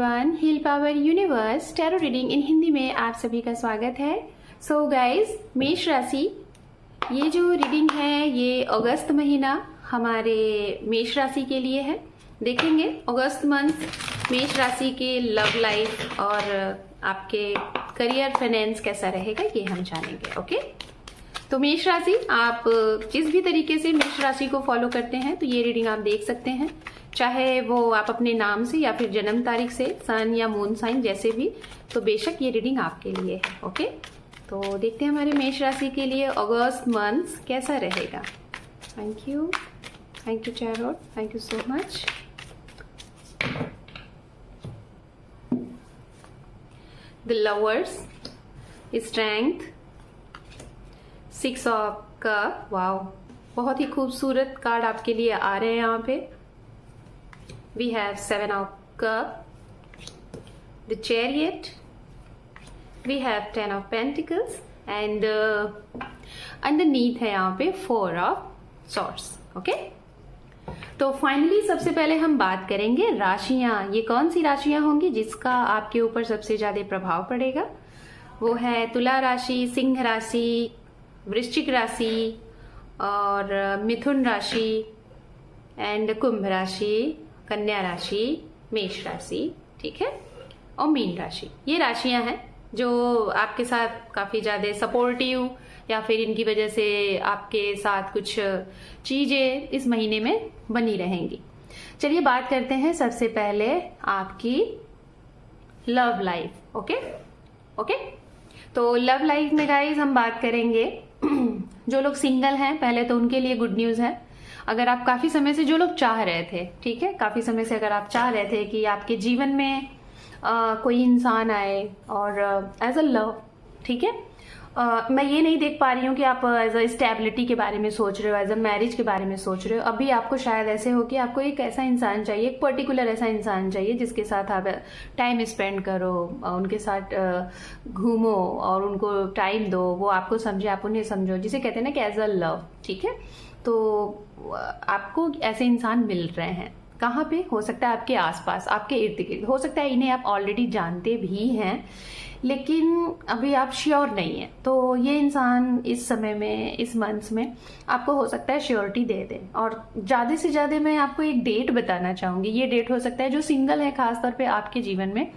Everyone, Heal Power Universe tarot reading in Hindi में आप सभी का स्वागत है। सो गाइज, मेष राशि, ये जो रीडिंग है ये अगस्त महीना हमारे मेष राशि के लिए है। देखेंगे अगस्त मंथ मेष राशि के लव लाइफ और आपके करियर फाइनेंस कैसा रहेगा ये हम जानेंगे। ओके, तो मेष राशि, आप जिस भी तरीके से मेष राशि को फॉलो करते हैं तो ये रीडिंग आप देख सकते हैं, चाहे वो आप अपने नाम से या फिर जन्म तारीख से, सन या मून साइन जैसे भी, तो बेशक ये रीडिंग आपके लिए है। ओके, तो देखते हैं हमारे मेष राशि के लिए अगस्त मंथ कैसा रहेगा। Thank you tarot, thank you so much. The lovers, strength, 6 of cup, wow, बहुत ही खूबसूरत कार्ड आपके लिए आ रहे हैं यहाँ पे। We have 7 of cup, the chariot, we have 10 of pentacles and underneath है यहाँ पे 4 of swords। ओके, तो फाइनली सबसे पहले हम बात करेंगे राशियां। ये कौन सी राशियां होंगी जिसका आपके ऊपर सबसे ज्यादा प्रभाव पड़ेगा? वो है तुला राशि, सिंह राशि, वृश्चिक राशि और मिथुन राशि एंड कुंभ राशि, कन्या राशि, मेष राशि, ठीक है, और मीन राशि। ये राशियां हैं जो आपके साथ काफी ज्यादा सपोर्टिव या फिर इनकी वजह से आपके साथ कुछ चीजें इस महीने में बनी रहेंगी। चलिए बात करते हैं सबसे पहले आपकी लव लाइफ। ओके, तो लव लाइफ में गाइस हम बात करेंगे जो लोग सिंगल हैं, पहले तो उनके लिए गुड न्यूज है। अगर आप काफी समय से, जो लोग चाह रहे थे, ठीक है, काफी समय से अगर आप चाह रहे थे कि आपके जीवन में कोई इंसान आए और एज अ लव, ठीक है, मैं ये नहीं देख पा रही हूँ कि आप एज अ स्टेबिलिटी के बारे में सोच रहे हो, एज अ मैरिज के बारे में सोच रहे हो। अभी आपको शायद ऐसे हो कि आपको एक ऐसा इंसान चाहिए, एक पर्टिकुलर ऐसा इंसान चाहिए जिसके साथ आप टाइम स्पेंड करो, उनके साथ घूमो और उनको टाइम दो, वो आपको समझे, आप उन्हें समझो, जिसे कहते हैं ना कि एज अ लव, ठीक है। तो आपको ऐसे इंसान मिल रहे हैं। कहाँ पे? हो सकता है आपके आसपास, आपके इर्द गिर्द, हो सकता है इन्हें आप ऑलरेडी जानते भी हैं लेकिन अभी आप श्योर नहीं है। तो ये इंसान इस समय में, इस मंथ में आपको हो सकता है श्योरिटी दे दे। और ज़्यादा से ज़्यादा मैं आपको एक डेट बताना चाहूँगी। ये डेट हो सकता है, जो सिंगल है खासतौर पे आपके जीवन में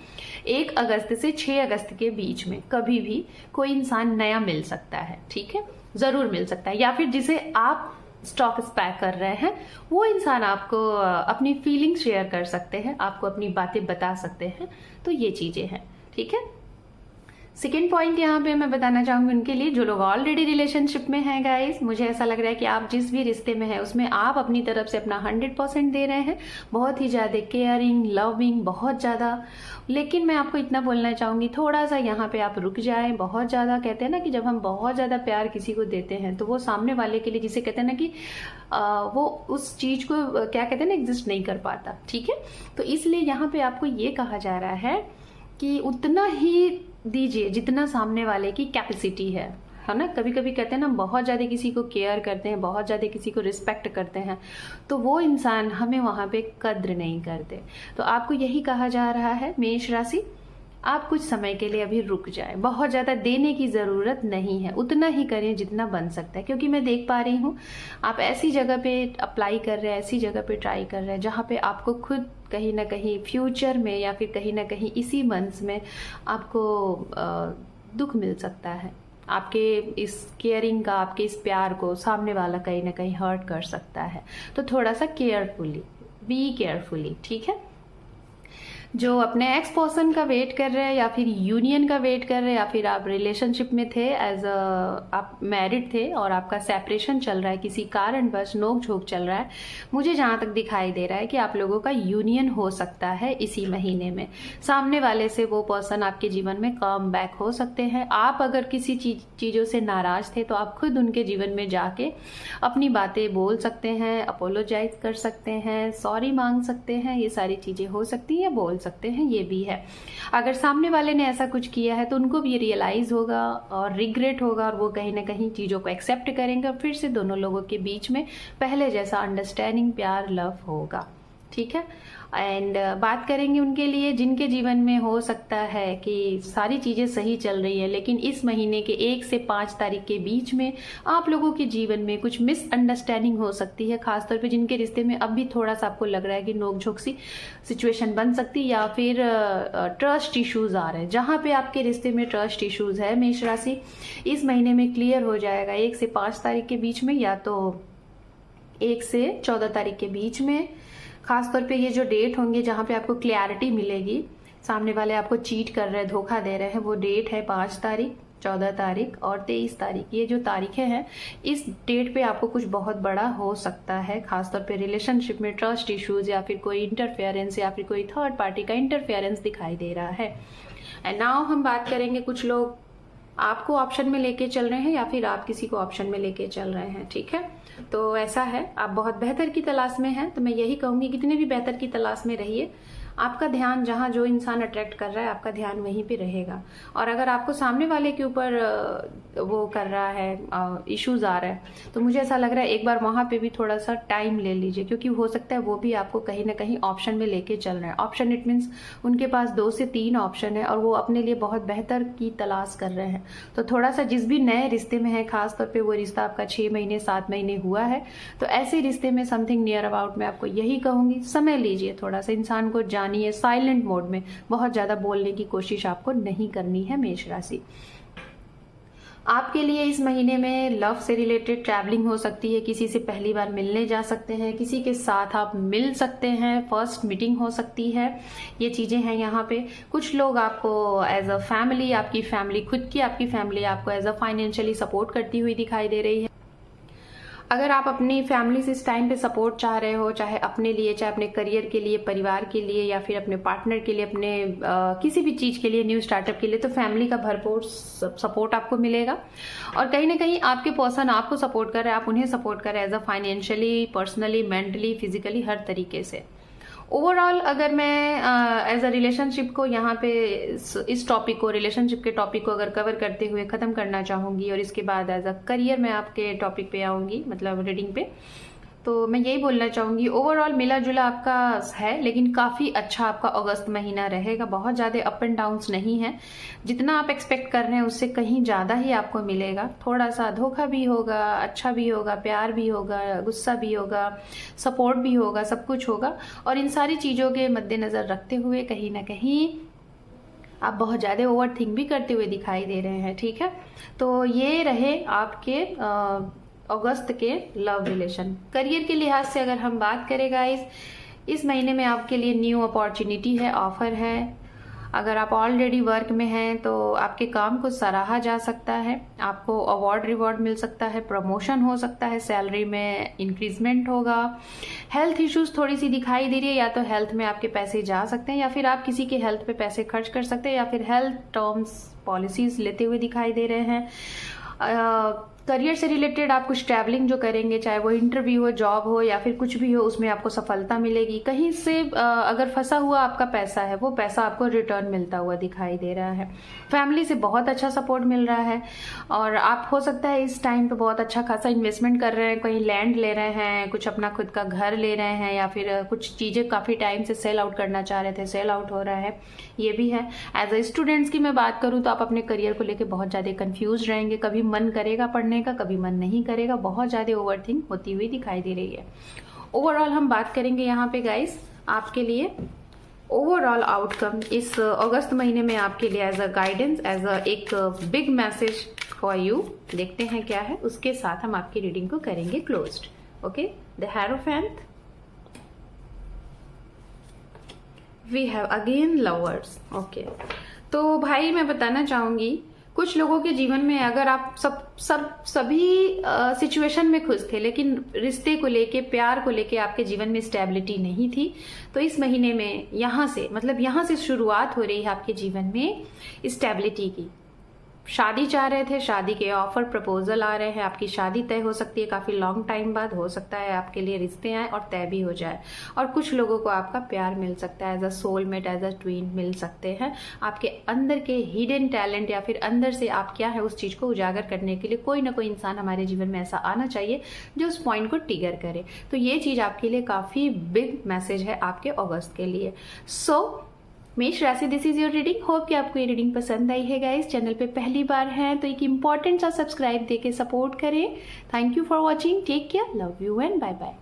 1 अगस्त से 6 अगस्त के बीच में कभी भी कोई इंसान नया मिल सकता है, ठीक है, ज़रूर मिल सकता है। या फिर जिसे आप स्टॉक स्पैक कर रहे हैं वो इंसान आपको अपनी फीलिंग्स शेयर कर सकते हैं, आपको अपनी बातें बता सकते हैं। तो ये चीजें हैं, ठीक है। सेकेंड पॉइंट यहाँ पे मैं बताना चाहूंगी उनके लिए जो लोग ऑलरेडी रिलेशनशिप में हैं गाइस। मुझे ऐसा लग रहा है कि आप जिस भी रिश्ते में हैं उसमें आप अपनी तरफ से अपना 100% दे रहे हैं, बहुत ही ज्यादा केयरिंग, लविंग, बहुत ज्यादा। लेकिन मैं आपको इतना बोलना चाहूंगी, थोड़ा सा यहाँ पे आप रुक जाएं। बहुत ज्यादा, कहते हैं ना कि जब हम बहुत ज्यादा प्यार किसी को देते हैं तो वो सामने वाले के लिए, जिसे कहते हैं ना कि वो उस चीज को क्या कहते हैं ना, एग्जिस्ट नहीं कर पाता, ठीक है। तो इसलिए यहाँ पे आपको ये कहा जा रहा है कि उतना ही दीजिए जितना सामने वाले की कैपेसिटी है ना। कभी कभी कहते हैं ना, बहुत ज़्यादा किसी को केयर करते हैं, बहुत ज़्यादा किसी को रिस्पेक्ट करते हैं तो वो इंसान हमें वहाँ पे कद्र नहीं करते। तो आपको यही कहा जा रहा है मेष राशि, आप कुछ समय के लिए अभी रुक जाए। बहुत ज़्यादा देने की ज़रूरत नहीं है, उतना ही करें जितना बन सकता है। क्योंकि मैं देख पा रही हूँ आप ऐसी जगह पे अप्लाई कर रहे हैं, ऐसी जगह पे ट्राई कर रहे हैं जहाँ पे आपको खुद कहीं ना कहीं फ्यूचर में या फिर कहीं ना कहीं इसी मंथ में आपको दुख मिल सकता है। आपके इस केयरिंग का, आपके इस प्यार को सामने वाला कहीं ना कहीं हर्ट कर सकता है। तो थोड़ा सा केयरफुली, बी केयरफुली, ठीक है। जो अपने एक्स पर्सन का वेट कर रहे हैं या फिर यूनियन का वेट कर रहे हैं, या फिर आप रिलेशनशिप में थे, एज अ आप मैरिड थे और आपका सेपरेशन चल रहा है, किसी कारणवश नोक झोंक चल रहा है, मुझे जहां तक दिखाई दे रहा है कि आप लोगों का यूनियन हो सकता है इसी महीने में। सामने वाले से वो पर्सन आपके जीवन में कम बैक हो सकते हैं। आप अगर किसी चीजों से नाराज थे तो आप खुद उनके जीवन में जाके अपनी बातें बोल सकते हैं, अपोलोजाइज कर सकते हैं, सॉरी मांग सकते हैं। ये सारी चीजें हो सकती है, बोल सकते हैं, ये भी है। अगर सामने वाले ने ऐसा कुछ किया है तो उनको भी रियलाइज होगा और रिग्रेट होगा और वो कहीं ना कहीं चीजों को एक्सेप्ट करेंगे और फिर से दोनों लोगों के बीच में पहले जैसा अंडरस्टैंडिंग, प्यार, लव होगा। ठीक है। एंड बात करेंगे उनके लिए जिनके जीवन में हो सकता है कि सारी चीज़ें सही चल रही है, लेकिन इस महीने के 1 से 5 तारीख के बीच में आप लोगों के जीवन में कुछ मिसअंडरस्टैंडिंग हो सकती है, खासतौर पे जिनके रिश्ते में अब भी थोड़ा सा आपको लग रहा है कि नोकझोंक सी सिचुएशन बन सकती है, या फिर ट्रस्ट इश्यूज आ रहे हैं। जहाँ पे आपके रिश्ते में ट्रस्ट इश्यूज है मेष राशि, इस महीने में क्लियर हो जाएगा 1 से 5 तारीख के बीच में, या तो 1 से 14 तारीख के बीच में। खासतौर पे ये जो डेट होंगे जहाँ पे आपको क्लैरिटी मिलेगी, सामने वाले आपको चीट कर रहे हैं, धोखा दे रहे हैं, वो डेट है 5 तारीख, 14 तारीख और 23 तारीख। ये जो तारीखें हैं, इस डेट पे आपको कुछ बहुत बड़ा हो सकता है, खासतौर पे रिलेशनशिप में ट्रस्ट इश्यूज या फिर कोई इंटरफेरेंस या फिर कोई थर्ड पार्टी का इंटरफेरेंस दिखाई दे रहा है। एंड नाउ हम बात करेंगे, कुछ लोग आपको ऑप्शन में लेके चल रहे हैं या फिर आप किसी को ऑप्शन में लेके चल रहे हैं, ठीक है। तो ऐसा है, आप बहुत बेहतर की तलाश में हैं, तो मैं यही कहूंगी कितने भी बेहतर की तलाश में रहिए, आपका ध्यान जहाँ जो इंसान अट्रैक्ट कर रहा है आपका ध्यान वहीं पे रहेगा। और अगर आपको सामने वाले के ऊपर वो कर रहा है, इश्यूज आ रहा है, तो मुझे ऐसा लग रहा है एक बार वहां पे भी थोड़ा सा टाइम ले लीजिए, क्योंकि हो सकता है वो भी आपको कहीं ना कहीं ऑप्शन में लेके चल रहे हैं। ऑप्शन इट मीन्स उनके पास 2 से 3 ऑप्शन है और वो अपने लिए बहुत बेहतर की तलाश कर रहे हैं। तो थोड़ा सा जिस भी नए रिश्ते में है, खासतौर पर वो रिश्ता आपका 6 महीने 7 महीने हुआ है, तो ऐसे रिश्ते में समथिंग नियर अबाउट मैं आपको यही कहूंगी, समय लीजिए, थोड़ा सा इंसान को जानिए साइलेंट मोड में, बहुत ज्यादा बोलने की कोशिश आपको नहीं करनी है मेष राशि। आपके लिए इस महीने में लव से रिलेटेड ट्रैवलिंग हो सकती है, किसी से पहली बार मिलने जा सकते हैं, किसी के साथ आप मिल सकते हैं, फर्स्ट मीटिंग हो सकती है, ये चीजें हैं यहाँ पे। कुछ लोग आपको एज अ फैमिली, आपकी फैमिली, खुद की आपकी फैमिली आपको एज अ फाइनेंशियली सपोर्ट करती हुई दिखाई दे रही है। अगर आप अपनी फैमिली से इस टाइम पे सपोर्ट चाह रहे हो, चाहे अपने लिए, चाहे अपने करियर के लिए, परिवार के लिए, या फिर अपने पार्टनर के लिए, अपने किसी भी चीज के लिए, न्यू स्टार्टअप के लिए, तो फैमिली का भरपूर सपोर्ट आपको मिलेगा। और कहीं ना कहीं आपके पर्सन आपको सपोर्ट कर रहे हैं, आप उन्हें सपोर्ट कर रहे हैं as a financially, personally, mentally, physically, हर तरीके से। ओवरऑल अगर मैं एज अ रिलेशनशिप को यहाँ पे इस टॉपिक को, रिलेशनशिप के टॉपिक को अगर कवर करते हुए खत्म करना चाहूंगी, और इसके बाद एज अ करियर में आपके टॉपिक पे आऊंगी, मतलब रीडिंग पे, तो मैं यही बोलना चाहूंगी, ओवरऑल मिला जुला आपका है, लेकिन काफी अच्छा आपका अगस्त महीना रहेगा। बहुत ज्यादा अप एंड डाउन्स नहीं है, जितना आप एक्सपेक्ट कर रहे हैं उससे कहीं ज्यादा ही आपको मिलेगा। थोड़ा सा धोखा भी होगा, अच्छा भी होगा, प्यार भी होगा, गुस्सा भी होगा, सपोर्ट भी होगा, सब कुछ होगा। और इन सारी चीजों के मद्देनजर रखते हुए कहीं ना कहीं आप बहुत ज्यादा ओवर थिंक भी करते हुए दिखाई दे रहे हैं, ठीक है। तो ये रहे आपके अगस्त के लव रिलेशन। करियर के लिहाज से अगर हम बात करें गाइस, इस महीने में आपके लिए न्यू अपॉर्चुनिटी है, ऑफर है। अगर आप ऑलरेडी वर्क में हैं तो आपके काम को सराहा जा सकता है, आपको अवार्ड रिवॉर्ड मिल सकता है, प्रमोशन हो सकता है, सैलरी में इंक्रीजमेंट होगा। हेल्थ इश्यूज थोड़ी सी दिखाई दे रही है, या तो हेल्थ में आपके पैसे जा सकते हैं, या फिर आप किसी के हेल्थ पे पैसे खर्च कर सकते हैं, या फिर हेल्थ टर्म्स पॉलिसीज लेते हुए दिखाई दे रहे हैं। करियर से रिलेटेड आप कुछ ट्रैवलिंग जो करेंगे, चाहे वो इंटरव्यू हो, जॉब हो, या फिर कुछ भी हो, उसमें आपको सफलता मिलेगी। कहीं से अगर फंसा हुआ आपका पैसा है, वो पैसा आपको रिटर्न मिलता हुआ दिखाई दे रहा है। फैमिली से बहुत अच्छा सपोर्ट मिल रहा है, और आप हो सकता है इस टाइम पे बहुत अच्छा खासा इन्वेस्टमेंट कर रहे हैं, कहीं लैंड ले रहे हैं, कुछ अपना खुद का घर ले रहे हैं, या फिर कुछ चीजें काफी टाइम से सेल आउट करना चाह रहे थे, सेल आउट हो रहा है, ये भी है। एज अ स्टूडेंट्स की मैं बात करूं तो आप अपने करियर को लेकर बहुत ज्यादा कंफ्यूज रहेंगे, कभी मन करेगा पढ़ने का, कभी मन नहीं करेगा, बहुत ज्यादा ओवरथिंक होती हुई दिखाई दे रही है। ओवरऑल हम बात करेंगे यहाँ पे गाइस, आपके लिए ओवरऑल आउटकम इस अगस्त महीने में आपके लिए as a guidance, as a एक बिग मैसेज फॉर यू। देखते हैं क्या है, उसके साथ हम आपकी रीडिंग को करेंगे closed. Okay, the hierophant, we have again lovers. Okay, तो भाई मैं बताना चाहूंगी, कुछ लोगों के जीवन में अगर आप सभी सिचुएशन में खुश थे, लेकिन रिश्ते को लेके, प्यार को लेके आपके जीवन में स्टेबिलिटी नहीं थी, तो इस महीने में यहाँ से शुरुआत हो रही है आपके जीवन में स्टेबिलिटी की। शादी चाह रहे थे, शादी के ऑफर प्रपोजल आ रहे हैं, आपकी शादी तय हो सकती है काफी लॉन्ग टाइम बाद, हो सकता है आपके लिए रिश्ते आए और तय भी हो जाए। और कुछ लोगों को आपका प्यार मिल सकता है, as a soulmate, as a twin मिल सकते हैं। आपके अंदर के हिडन टैलेंट या फिर अंदर से आप क्या है उस चीज को उजागर करने के लिए कोई ना कोई इंसान हमारे जीवन में ऐसा आना चाहिए जो उस पॉइंट को ट्रिगर करे। तो ये चीज आपके लिए काफी बिग मैसेज है आपके अगस्त के लिए। सो मेष राशि, this is your reading. Hope कि आपको ये रीडिंग पसंद आई है गाइस। चैनल पे पहली बार हैं तो एक इंपॉर्टेंट सा सब्सक्राइब देके सपोर्ट करें। Thank you for watching, take care, love you and bye bye.